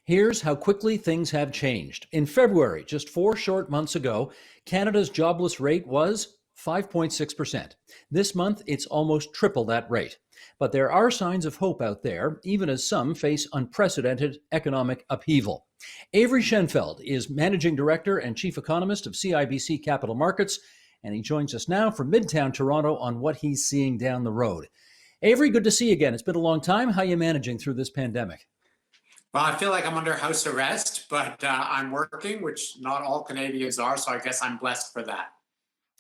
Here's how quickly things have changed. In February, just 4 short months ago, Canada's jobless rate was 5.6%. This month, it's almost triple that rate. But there are signs of hope out there, even as some face unprecedented economic upheaval. Avery Shenfeld is Managing Director and Chief Economist of CIBC Capital Markets, and he joins us now from Midtown Toronto on what he's seeing down the road. Avery, good to see you again. It's been a long time. How are you managing through this pandemic? Well, I feel like I'm under house arrest, but I'm working, which not all Canadians are, so I guess I'm blessed for that.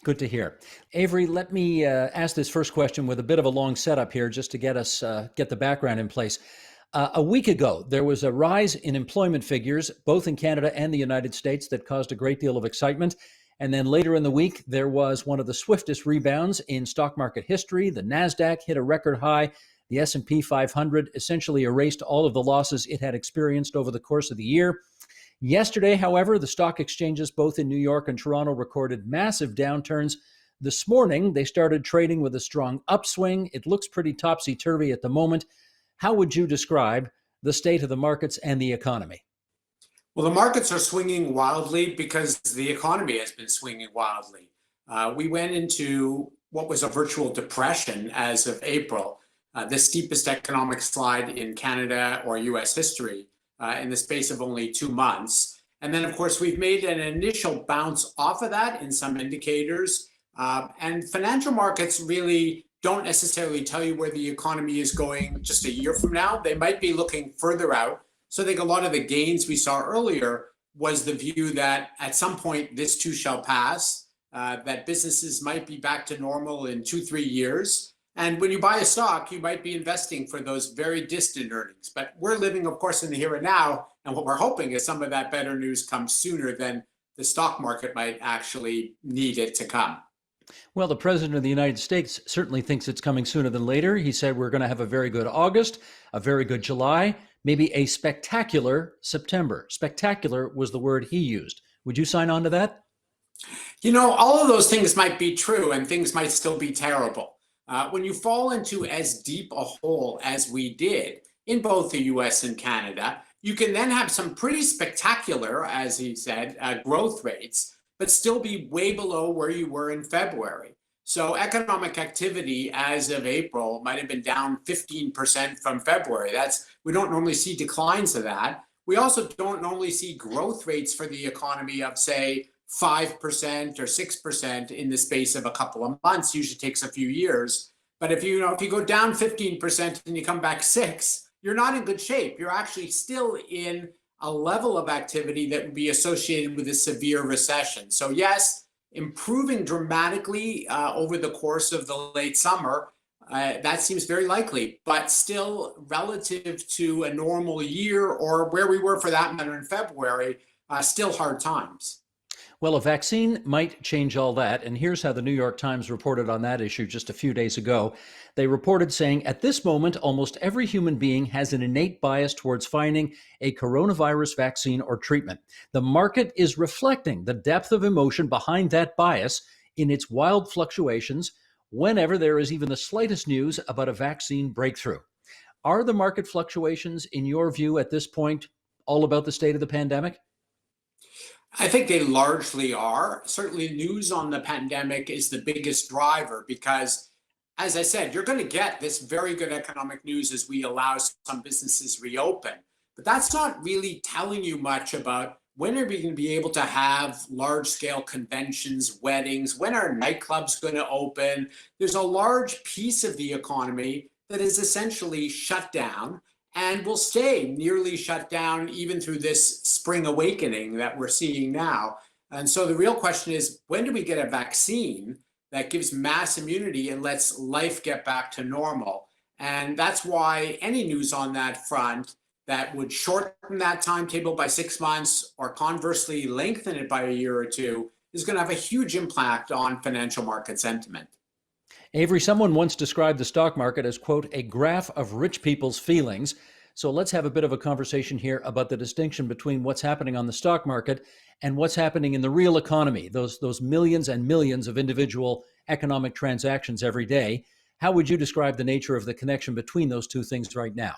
Good to hear. Avery, let me ask this first question with a bit of a long setup here just to get the background in place. A week ago, there was a rise in employment figures, both in Canada and the United States, that caused a great deal of excitement. And then later in the week, there was one of the swiftest rebounds in stock market history. The NASDAQ hit a record high. The S&P 500 essentially erased all of the losses it had experienced over the course of the year. Yesterday, however, the stock exchanges both in New York and Toronto recorded massive downturns. This morning, they started trading with a strong upswing. It looks pretty topsy-turvy at the moment. How would you describe the state of the markets and the economy? Well, the markets are swinging wildly because the economy has been swinging wildly. We went into what was a virtual depression as of April, the steepest economic slide in Canada or US history in the space of only 2 months. And then, of course, we've made an initial bounce off of that in some indicators. And financial markets really don't necessarily tell you where the economy is going just a year from now. They might be looking further out. So I think a lot of the gains we saw earlier was the view that at some point this too shall pass, that businesses might be back to normal in 2-3 years. And when you buy a stock, you might be investing for those very distant earnings. But we're living, of course, in the here and now. And what we're hoping is some of that better news comes sooner than the stock market might actually need it to come. Well, the President of the United States certainly thinks it's coming sooner than later. He said we're going to have a very good August, a very good July, maybe a spectacular September. Spectacular was the word he used. Would you sign on to that? You know, all of those things might be true and things might still be terrible. When you fall into as deep a hole as we did in both the US and Canada, you can then have some pretty spectacular, as he said, growth rates, but still be way below where you were in February. So economic activity as of April might have been down 15% from February. We don't normally see declines of that. We also don't normally see growth rates for the economy of, say, 5% or 6% in the space of a couple of months. Usually takes a few years. But if you go down 15% and you come back 6%, you're not in good shape. You're actually still in a level of activity that would be associated with a severe recession. So yes, improving dramatically over the course of the late summer, that seems very likely, but still relative to a normal year or where we were for that matter in February, still hard times. Well, a vaccine might change all that. And here's how the New York Times reported on that issue just a few days ago. They reported saying, at this moment, almost every human being has an innate bias towards finding a coronavirus vaccine or treatment. The market is reflecting the depth of emotion behind that bias in its wild fluctuations whenever there is even the slightest news about a vaccine breakthrough. Are the market fluctuations, in your view, at this point, all about the state of the pandemic? I think they largely are. Certainly, news on the pandemic is the biggest driver because, as I said, you're going to get this very good economic news as we allow some businesses reopen. But that's not really telling you much about when are we going to be able to have large-scale conventions, weddings, when are nightclubs going to open? There's a large piece of the economy that is essentially shut down and will stay nearly shut down even through this spring awakening that we're seeing now. And so the real question is, when do we get a vaccine that gives mass immunity and lets life get back to normal? And that's why any news on that front that would shorten that timetable by 6 months or conversely lengthen it by a year or two is going to have a huge impact on financial market sentiment. Avery, someone once described the stock market as, quote, a graph of rich people's feelings. So let's have a bit of a conversation here about the distinction between what's happening on the stock market and what's happening in the real economy, those millions and millions of individual economic transactions every day. How would you describe the nature of the connection between those two things right now?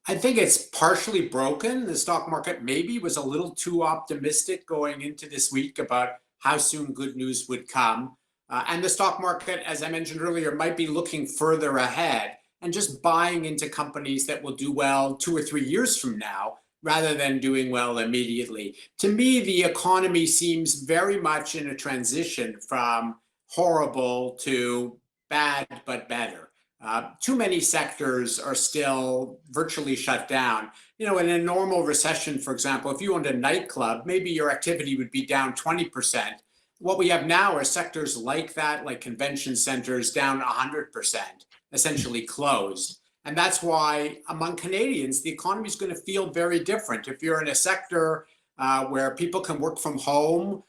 I think it's partially broken. The stock market maybe was a little too optimistic going into this week about how soon good news would come. And the stock market, as I mentioned earlier, might be looking further ahead and just buying into companies that will do well 2 or 3 years from now rather than doing well immediately. To me, the economy seems very much in a transition from horrible to bad but better. Too many sectors are still virtually shut down. In a normal recession, for example, if you owned a nightclub, maybe your activity would be down 20%. What we have now are sectors like that, like convention centers, down 100%, essentially closed. And that's why among Canadians, the economy is going to feel very different. If you're in a sector where people can work from home,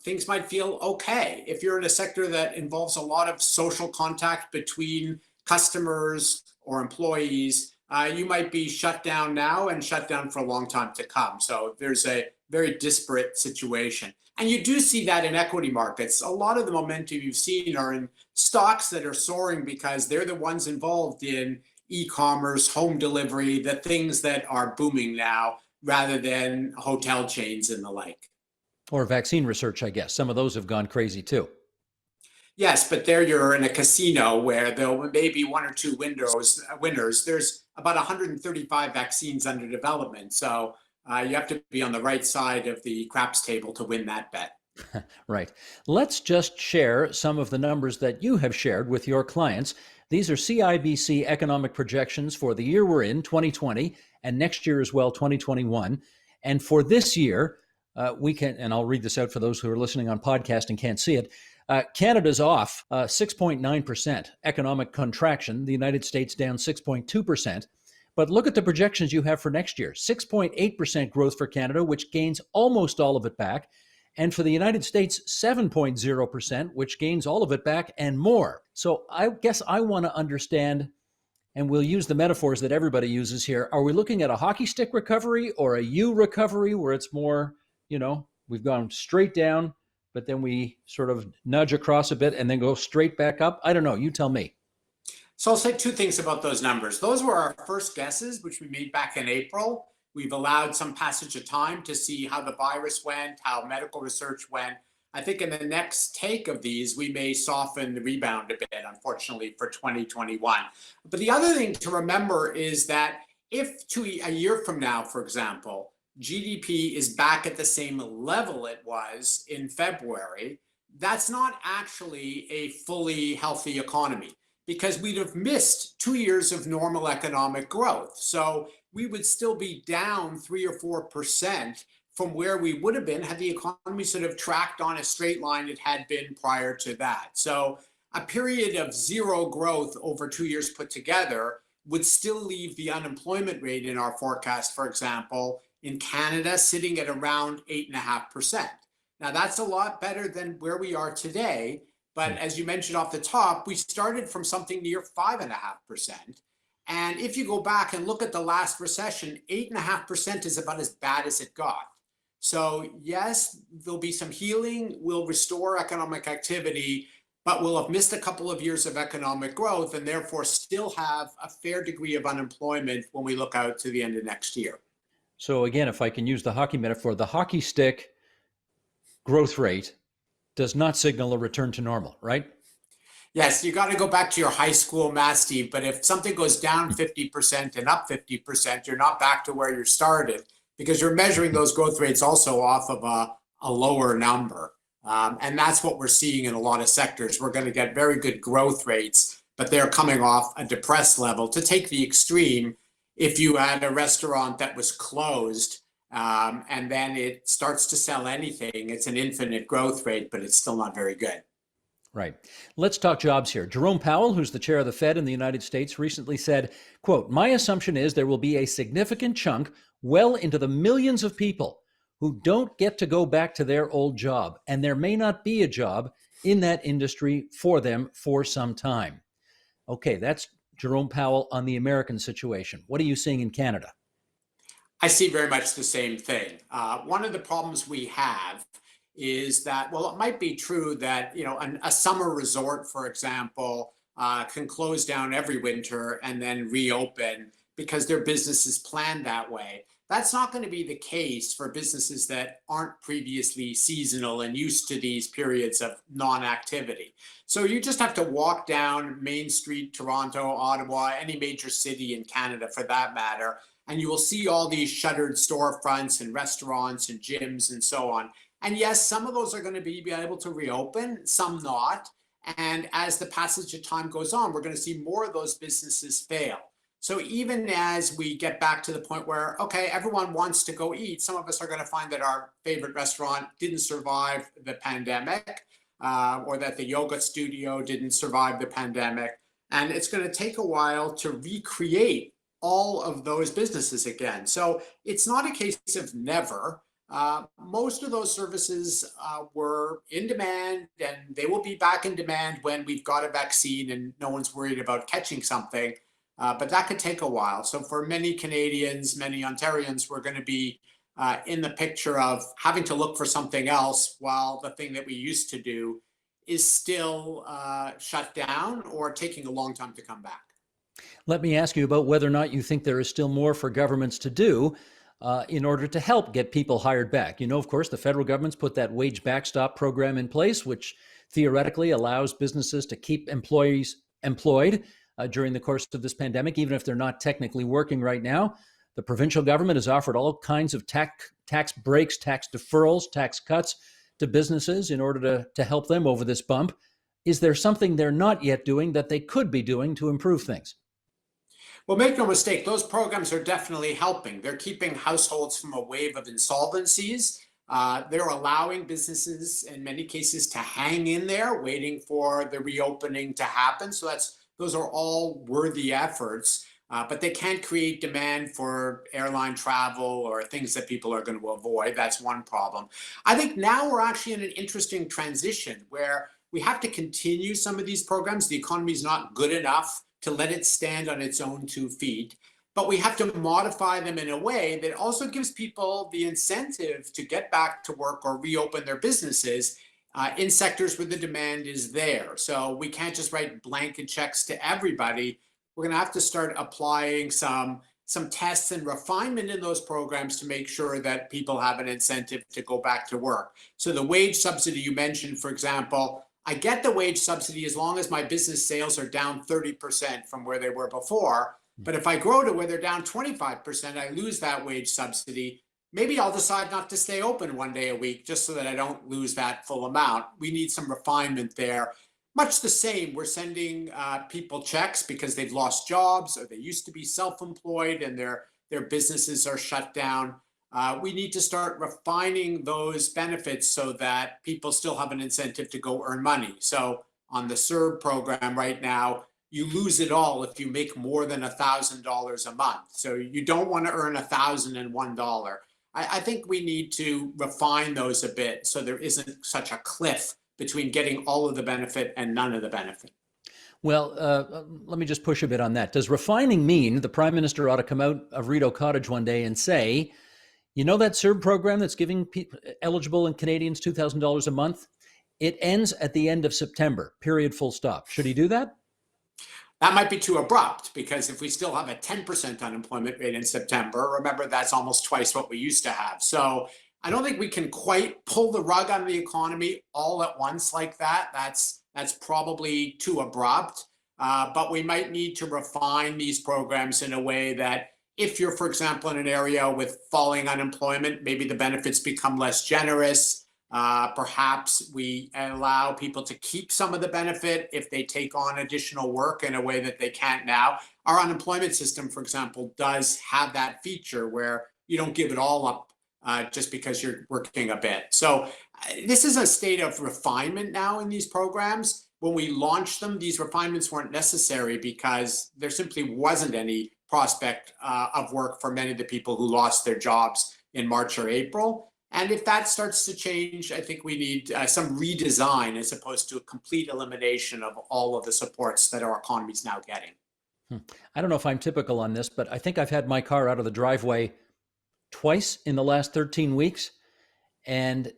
things might feel okay. If you're in a sector that involves a lot of social contact between customers or employees, you might be shut down now and shut down for a long time to come. So there's a very disparate situation. And you do see that in equity markets. A lot of the momentum you've seen are in stocks that are soaring because they're the ones involved in e-commerce, home delivery, the things that are booming now, rather than hotel chains and the like. Or vaccine research, I guess. Some of those have gone crazy too. Yes, but there you're in a casino where there may be one or two winners. There's about 135 vaccines under development. So you have to be on the right side of the craps table to win that bet. Right. Let's just share some of the numbers that you have shared with your clients. These are CIBC economic projections for the year we're in, 2020, and next year as well, 2021. And for this year, we can, and I'll read this out for those who are listening on podcast and can't see it. Canada's off 6.9% economic contraction, the United States down 6.2%. But look at the projections you have for next year, 6.8% growth for Canada, which gains almost all of it back. And for the United States, 7.0%, which gains all of it back and more. So I guess I want to understand, and we'll use the metaphors that everybody uses here. Are we looking at a hockey stick recovery or a U recovery where it's more, we've gone straight down, but then we sort of nudge across a bit and then go straight back up? I don't know. You tell me. So I'll say two things about those numbers. Those were our first guesses, which we made back in April. We've allowed some passage of time to see how the virus went, how medical research went. I think in the next take of these, we may soften the rebound a bit, unfortunately, for 2021. But the other thing to remember is that if a year from now, for example, GDP is back at the same level it was in February, that's not actually a fully healthy economy because we'd have missed 2 years of normal economic growth. So we would still be down 3 or 4% from where we would have been had the economy sort of tracked on a straight line it had been prior to that. So a period of zero growth over 2 years put together would still leave the unemployment rate in our forecast, for example, in Canada sitting at around 8.5%. Now that's a lot better than where we are today. But as you mentioned off the top, we started from something near 5.5%. And if you go back and look at the last recession, 8.5% is about as bad as it got. So yes, there'll be some healing. We'll restore economic activity, but we'll have missed a couple of years of economic growth and therefore still have a fair degree of unemployment when we look out to the end of next year. So again, if I can use the hockey metaphor, the hockey stick growth rate does not signal a return to normal, right? Yes, you got to go back to your high school math, Steve. But if something goes down 50% and up 50%, you're not back to where you started because you're measuring those growth rates also off of a lower number. And that's what we're seeing in a lot of sectors. We're going to get very good growth rates, but they're coming off a depressed level. To take the extreme, if you had a restaurant that was closed and then it starts to sell anything, it's an infinite growth rate, but it's still not very good. Right. Let's talk jobs here. Jerome Powell, who's the chair of the Fed in the United States, recently said, quote, "My assumption is there will be a significant chunk, well into the millions of people, who don't get to go back to their old job, and there may not be a job in that industry for them for some time." Okay, that's Jerome Powell on the American situation. What are you seeing in Canada? I see very much the same thing. One of the problems we have is that, well, it might be true that, a summer resort, for example, can close down every winter and then reopen. because their business is planned that way. That's not going to be the case for businesses that aren't previously seasonal and used to these periods of non-activity. So you just have to walk down Main Street, Toronto, Ottawa, any major city in Canada for that matter, and you will see all these shuttered storefronts and restaurants and gyms and so on. And yes, some of those are going to be able to reopen, some not. And as the passage of time goes on, we're going to see more of those businesses fail. So even as we get back to the point where, okay, everyone wants to go eat, some of us are going to find that our favorite restaurant didn't survive the pandemic, or that the yoga studio didn't survive the pandemic. And it's going to take a while to recreate all of those businesses again. So it's not a case of never. Most of those services were in demand, and they will be back in demand when we've got a vaccine and no one's worried about catching something. But that could take a while. So for many Canadians, many Ontarians, we're going to be in the picture of having to look for something else while the thing that we used to do is still shut down or taking a long time to come back. Let me ask you about whether or not you think there is still more for governments to do in order to help get people hired back. You know, of course, the federal government's put that wage backstop program in place, which theoretically allows businesses to keep employees employed during the course of this pandemic, even if they're not technically working right now. The provincial government has offered all kinds of tax breaks, tax deferrals, tax cuts to businesses in order to help them over this bump. Is there something they're not yet doing that they could be doing to improve things? Well, make no mistake, those programs are definitely helping. They're keeping households from a wave of insolvencies. They're allowing businesses, in many cases, to hang in there, waiting for the reopening to happen. So those are all worthy efforts, but they can't create demand for airline travel or things that people are going to avoid. That's one problem. I think now we're actually in an interesting transition where we have to continue some of these programs. The economy is not good enough to let it stand on its own 2 feet, but we have to modify them in a way that also gives people the incentive to get back to work or reopen their businesses in sectors where the demand is there. So we can't just write blanket checks to everybody. We're going to have to start applying some tests and refinement in those programs to make sure that people have an incentive to go back to work. So the wage subsidy you mentioned, for example, I get the wage subsidy as long as my business sales are down 30% from where they were before. But if I grow to where they're down 25%, I lose that wage subsidy. Maybe I'll decide not to stay open one day a week just so that I don't lose that full amount. We need some refinement there. Much the same, we're sending people checks because they've lost jobs or they used to be self-employed and their businesses are shut down. We need to start refining those benefits so that people still have an incentive to go earn money. So on the CERB program right now, you lose it all if you make more than $1,000 a month. So you don't want to earn $1,001. I think we need to refine those a bit so there isn't such a cliff between getting all of the benefit and none of the benefit. Well, let me just push a bit on that. Does refining mean the Prime Minister ought to come out of Rideau Cottage one day and say, you know that CERB program that's giving eligible and Canadians $2,000 a month? It ends at the end of September, period, full stop. Should he do that? That might be too abrupt because if we still have a 10% unemployment rate in September, remember that's almost twice what we used to have. So I don't think we can quite pull the rug out of the economy all at once like that. That's probably too abrupt. But we might need to refine these programs in a way that if you're, for example, in an area with falling unemployment, maybe the benefits become less generous. Perhaps we allow people to keep some of the benefit if they take on additional work in a way that they can't now. Our unemployment system, for example, does have that feature where you don't give it all up just because you're working a bit. So this is a state of refinement now in these programs. When we launched them, these refinements weren't necessary because there simply wasn't any prospect of work for many of the people who lost their jobs in March or April. And if that starts to change, I think we need some redesign as opposed to a complete elimination of all of the supports that our economy is now getting. I don't know if I'm typical on this, but I think I've had my car out of the driveway twice in the last 13 weeks. And,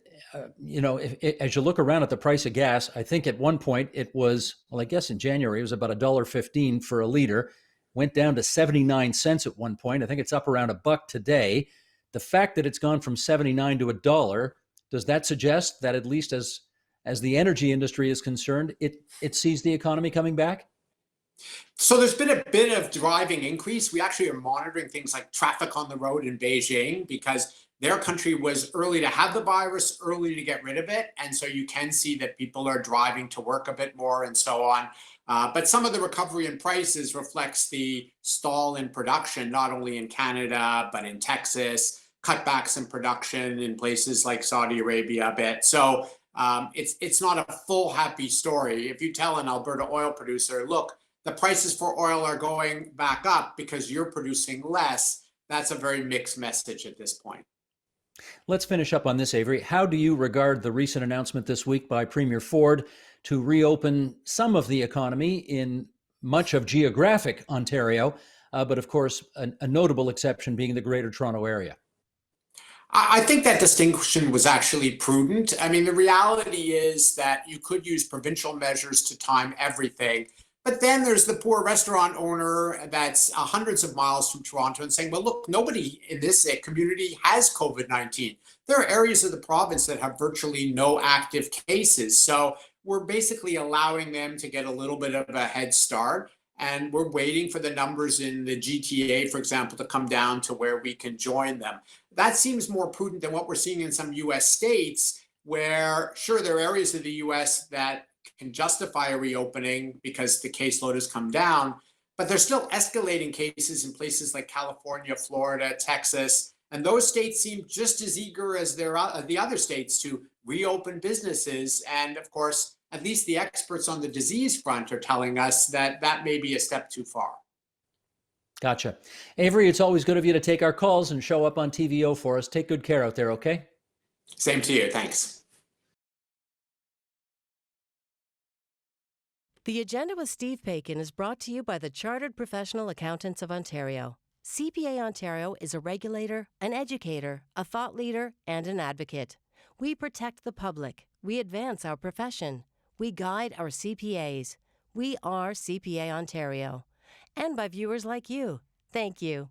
as you look around at the price of gas, I think at one point it was, well, I guess in January, it was about $1.15 for a liter. went down to 79 cents at one point. I think it's up around a buck today. The fact that it's gone from 79 to a dollar, does that suggest that at least as the energy industry is concerned, it sees the economy coming back? So there's been a bit of driving increase. We actually are monitoring things like traffic on the road in Beijing because their country was early to have the virus, early to get rid of it. And so you can see that people are driving to work a bit more and so on. But some of the recovery in prices reflects the stall in production, not only in Canada, but in Texas, cutbacks in production in places like Saudi Arabia a bit. So it's not a full happy story. If you tell an Alberta oil producer, look, the prices for oil are going back up because you're producing less, that's a very mixed message at this point. Let's finish up on this, Avery. How do you regard the recent announcement this week by Premier Ford to reopen some of the economy in much of geographic Ontario, but of course, a notable exception being the Greater Toronto Area? I think that distinction was actually prudent. I mean, the reality is that you could use provincial measures to time everything. But then there's the poor restaurant owner that's hundreds of miles from Toronto and saying, well, look, nobody in this community has COVID-19. There are areas of the province that have virtually no active cases. So we're basically allowing them to get a little bit of a head start. And we're waiting for the numbers in the GTA, for example, to come down to where we can join them. That seems more prudent than what we're seeing in some US states, where, sure, there are areas of the US that can justify a reopening because the caseload has come down, but there's still escalating cases in places like California, Florida, Texas, and those states seem just as eager as the other states to reopen businesses. And of course, at least the experts on the disease front are telling us that that may be a step too far. Gotcha. Avery, it's always good of you to take our calls and show up on TVO for us. Take good care out there, okay? Same to you. Thanks. The Agenda with Steve Paikin is brought to you by the Chartered Professional Accountants of Ontario. CPA Ontario is a regulator, an educator, a thought leader, and an advocate. We protect the public. We advance our profession. We guide our CPAs. We are CPA Ontario. And by viewers like you. Thank you.